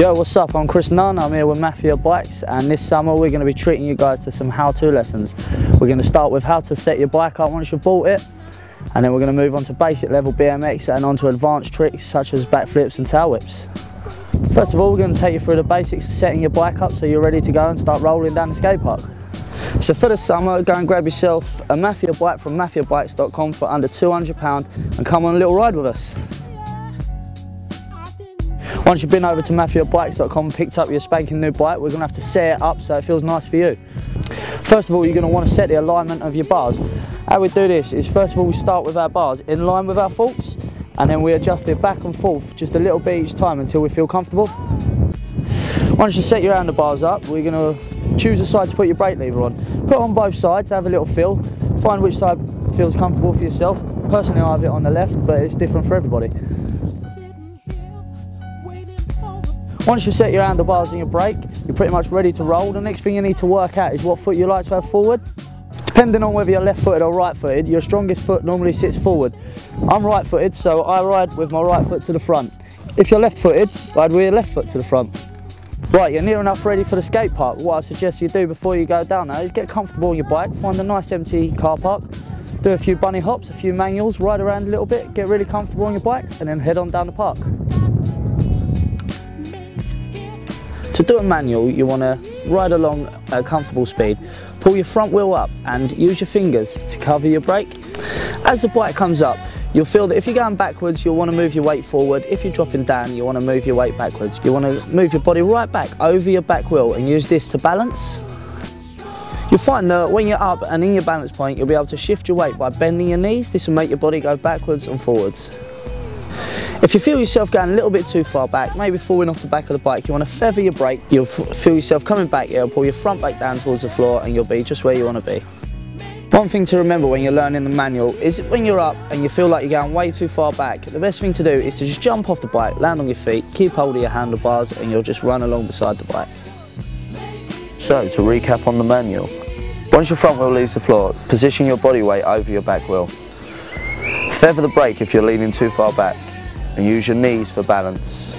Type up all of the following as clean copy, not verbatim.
Yo, what's up? I'm Nunn. I'm here with Mafia Bikes, and this summer we're going to be treating you guys to some how-to lessons. We're going to start with how to set your bike up once you've bought it, and then we're going to move on to basic level BMX and onto advanced tricks such as backflips and tail whips. First of all, we're going to take you through the basics of setting your bike up so you're ready to go and start rolling down the skate park. So for the summer, go and grab yourself a Mafia bike from MAFIABIKES.com for under £200 and come on a little ride with us. Once you've been over to MAFIABIKES.com and picked up your spanking new bike, we're going to have to set it up so it feels nice for you. First of all, you're going to want to set the alignment of your bars. How we do this is, first of all, we start with our bars in line with our forks, and then we adjust it back and forth just a little bit each time until we feel comfortable. Once you set your handlebars up, we're going to choose a side to put your brake lever on. Put it on both sides, have a little feel, find which side feels comfortable for yourself. Personally, I have it on the left, but it's different for everybody. Once you set your handlebars and your brake, you're pretty much ready to roll. The next thing you need to work out is what foot you like to have forward. Depending on whether you're left-footed or right-footed, your strongest foot normally sits forward. I'm right-footed, so I ride with my right foot to the front. If you're left-footed, ride with your left foot to the front. Right, you're near enough ready for the skate park. What I suggest you do before you go down there is get comfortable on your bike, find a nice empty car park, do a few bunny hops, a few manuals, ride around a little bit, get really comfortable on your bike, and then head on down the park. To do a manual, you want to ride along at a comfortable speed, pull your front wheel up and use your fingers to cover your brake. As the bike comes up, you'll feel that if you're going backwards, you'll want to move your weight forward. If you're dropping down, you want to move your weight backwards. You want to move your body right back over your back wheel and use this to balance. You'll find that when you're up and in your balance point, you'll be able to shift your weight by bending your knees. This will make your body go backwards and forwards. If you feel yourself going a little bit too far back, maybe falling off the back of the bike, you want to feather your brake. You'll feel yourself coming back here, pull your front brake down towards the floor, and you'll be just where you want to be. One thing to remember when you're learning the manual is when you're up and you feel like you're going way too far back, the best thing to do is to just jump off the bike, land on your feet, keep hold of your handlebars, and you'll just run along beside the bike. So, to recap on the manual, once your front wheel leaves the floor, position your body weight over your back wheel. Feather the brake if you're leaning too far back, and use your knees for balance.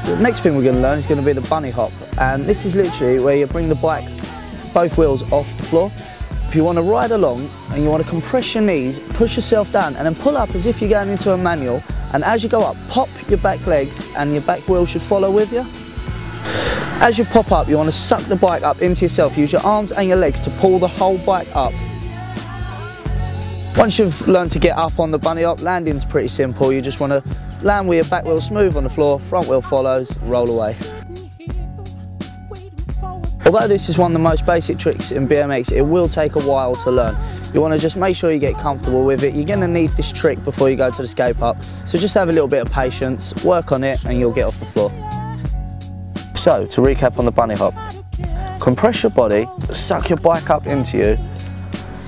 The next thing we're going to learn is going to be the bunny hop, and this is literally where you bring the bike, both wheels off the floor. If you want to ride along and you want to compress your knees, push yourself down and then pull up as if you're going into a manual, and as you go up, pop your back legs and your back wheel should follow with you. As you pop up, you want to suck the bike up into yourself. Use your arms and your legs to pull the whole bike up. Once you've learned to get up on the bunny hop, landing's pretty simple. You just want to land with your back wheel smooth on the floor, front wheel follows, roll away. Although this is one of the most basic tricks in BMX, it will take a while to learn. You want to just make sure you get comfortable with it. You're going to need this trick before you go to the skate park, so just have a little bit of patience, work on it, and you'll get off the floor. So, to recap on the bunny hop, compress your body, suck your bike up into you,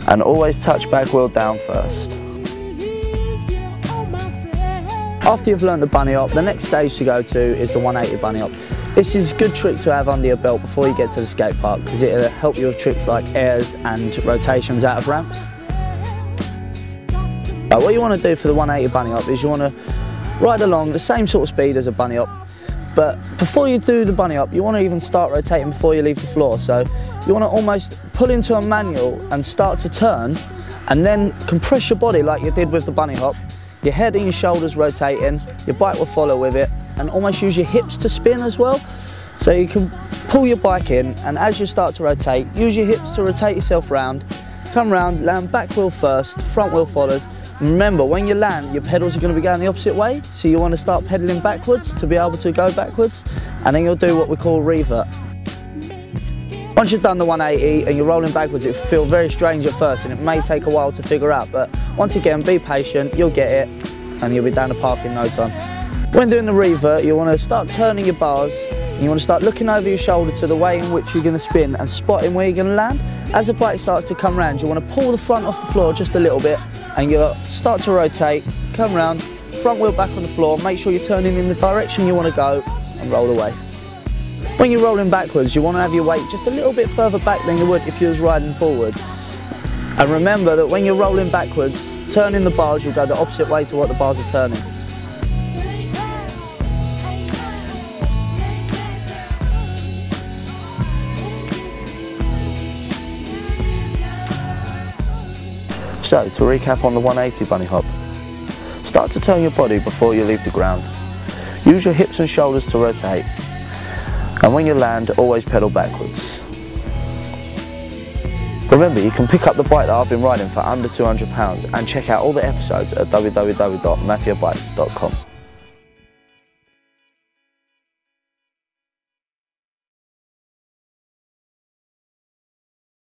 and always touch back wheel down first. After you've learned the bunny hop, the next stage to go to is the 180 bunny hop. This is a good trick to have under your belt before you get to the skate park, because it'll help you with tricks like airs and rotations out of ramps. What you want to do for the 180 bunny hop is you want to ride along the same sort of speed as a bunny hop, but before you do the bunny hop, you want to even start rotating before you leave the floor. So you want to almost pull into a manual and start to turn, and then compress your body like you did with the bunny hop. Your head and your shoulders rotating, your bike will follow with it, and almost use your hips to spin as well. So you can pull your bike in, and as you start to rotate, use your hips to rotate yourself round, come round, land back wheel first, front wheel follows. Remember, when you land, your pedals are going to be going the opposite way, so you want to start pedaling backwards to be able to go backwards, and then you'll do what we call revert. Once you've done the 180 and you're rolling backwards, it will feel very strange at first, and it may take a while to figure out, but once again, be patient, you'll get it, and you'll be down the park in no time. When doing the revert, you want to start turning your bars, and you want to start looking over your shoulder to the way in which you're going to spin and spotting where you're going to land. As the bike starts to come round, you want to pull the front off the floor just a little bit, and you'll start to rotate, come round, front wheel back on the floor, make sure you're turning in the direction you want to go, and roll away. When you're rolling backwards, you want to have your weight just a little bit further back than you would if you was riding forwards. And remember that when you're rolling backwards, turning the bars, you'll go the opposite way to what the bars are turning. So, to recap on the 180 bunny hop, start to turn your body before you leave the ground. Use your hips and shoulders to rotate, and when you land, always pedal backwards. Remember, you can pick up the bike that I've been riding for under £200 and check out all the episodes at www.mafiabikes.com.